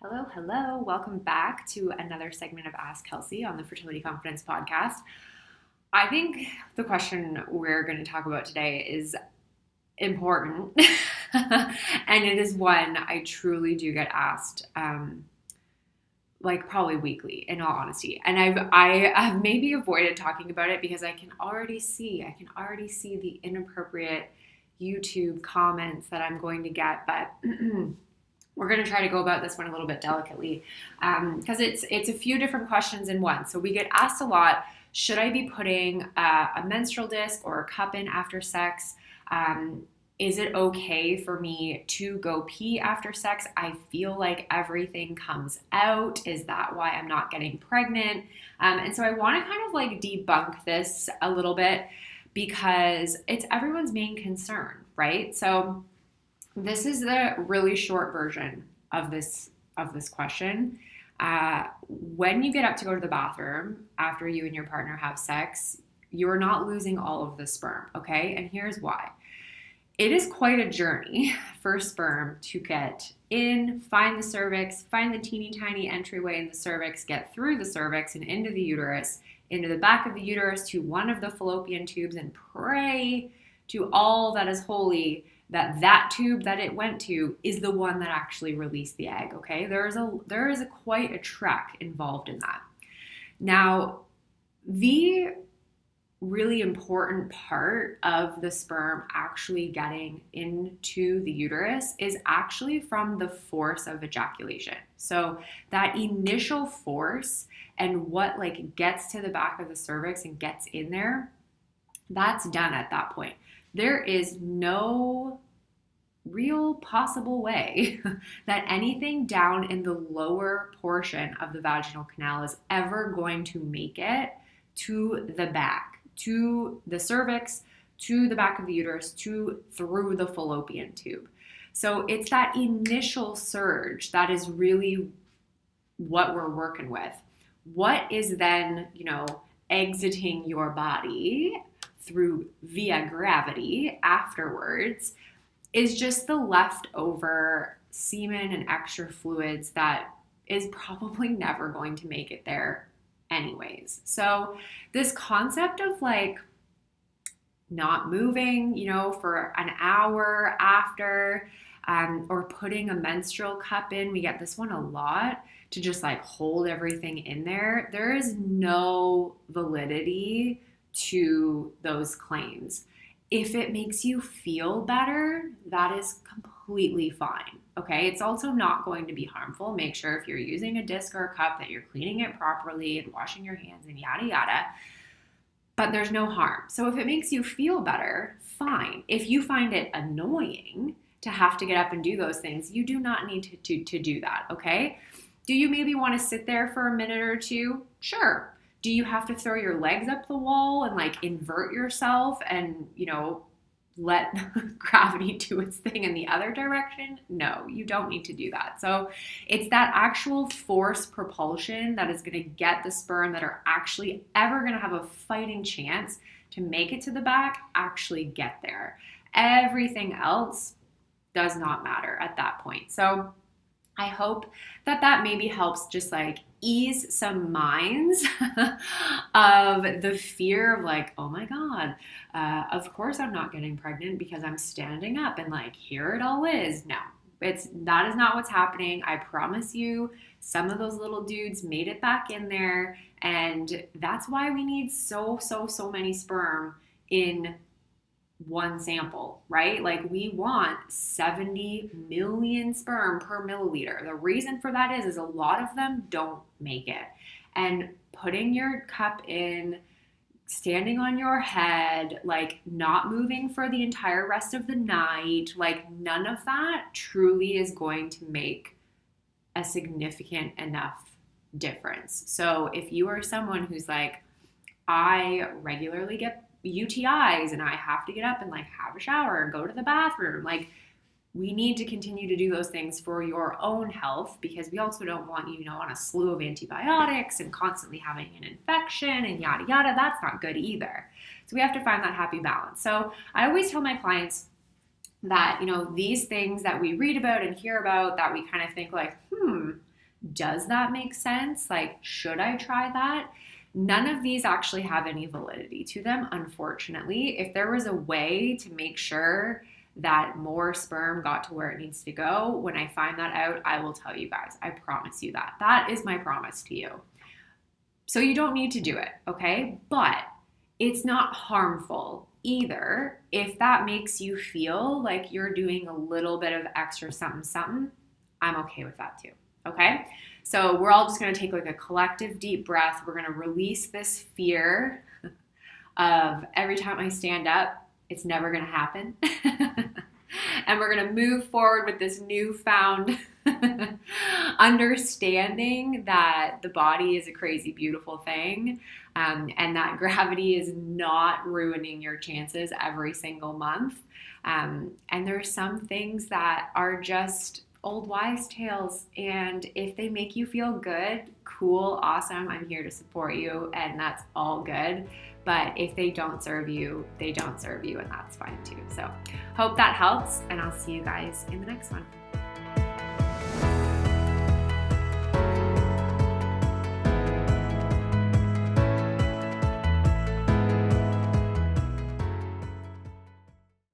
Hello, hello. Welcome back to another segment of Ask Kelsey on the Fertility Confidence podcast. I think the question we're going to talk about today is important, and it is one I truly do get asked, like probably weekly, in all honesty. And I have maybe avoided talking about it because I can already see the inappropriate YouTube comments that I'm going to get, but. We're going to try to go about this one a little bit delicately because it's a few different questions in one. So we get asked a lot, should I be putting a menstrual disc or a cup in after sex? Is it okay for me to go pee after sex? I feel like everything comes out. Is that why I'm not getting pregnant? And so I want to kind of like debunk this a little bit because it's everyone's main concern, right? So this is the really short version of this question. When you get up to go to the bathroom after you and your partner have sex, you're not losing all of the sperm, okay? And here's why. It is quite a journey for sperm to get in, find the cervix, find the teeny tiny entryway in the cervix, get through the cervix and into the uterus, into the back of the uterus to one of the fallopian tubes and pray to all that is holy that tube that it went to is the one that actually released the egg, okay? There is a quite a trek involved in that. Now, the really important part of the sperm actually getting into the uterus is actually from the force of ejaculation. So that initial force and what like gets to the back of the cervix and gets in there, that's done at that point. There is no real possible way that anything down in the lower portion of the vaginal canal is ever going to make it to the back, to the cervix, to the back of the uterus, through the fallopian tube. So it's that initial surge that is really what we're working with. What is then, exiting your body through via gravity afterwards is just the leftover semen and extra fluids that is probably never going to make it there anyways. So this concept of like not moving, for an hour after, or putting a menstrual cup in, we get this one a lot, to just like hold everything in there. There is no validity to those claims. If it makes you feel better, that is completely fine, okay? It's also not going to be harmful. Make sure if you're using a disc or a cup that you're cleaning it properly and washing your hands and yada yada, but there's no harm. So if it makes you feel better, fine. If you find it annoying to have to get up and do those things, you do not need to do that, okay? Do you maybe want to sit there for a minute or two? Sure. Do you have to throw your legs up the wall and like invert yourself and, let gravity do its thing in the other direction? No, you don't need to do that. So it's that actual force propulsion that is going to get the sperm that are actually ever going to have a fighting chance to make it to the back actually get there. Everything else does not matter at that point. So I hope that maybe helps just like ease some minds of the fear of like, oh my God, of course I'm not getting pregnant because I'm standing up and like, here it all is. No, that is not what's happening. I promise you, some of those little dudes made it back in there. And that's why we need so many sperm in one sample, right? Like we want 70 million sperm per milliliter. The reason for that is a lot of them don't make it. And putting your cup in, standing on your head, like not moving for the entire rest of the night, like none of that truly is going to make a significant enough difference. So if you are someone who's like, I regularly get UTIs and I have to get up and like have a shower and go to the bathroom. Like we need to continue to do those things for your own health because we also don't want you, on a slew of antibiotics and constantly having an infection and yada, yada. That's not good either. So we have to find that happy balance. So I always tell my clients that, these things that we read about and hear about that we kind of think like, Does that make sense? Like, should I try that? None of these actually have any validity to them, unfortunately. If there was a way to make sure that more sperm got to where it needs to go, when I find that out, I will tell you guys. I promise you that. That is my promise to you. So you don't need to do it, okay? But it's not harmful either if that makes you feel like you're doing a little bit of extra something. I'm okay with that too, okay? So we're all just going to take like a collective deep breath. We're going to release this fear of every time I stand up, it's never going to happen. And we're going to move forward with this newfound understanding that the body is a crazy, beautiful thing, and that gravity is not ruining your chances every single month. And there's some things that are just old wives' tales, and if they make you feel good, cool, awesome, I'm here to support you, and that's all good. But if they don't serve you, they don't serve you, and that's fine too. So hope that helps, and I'll see you guys in the next one.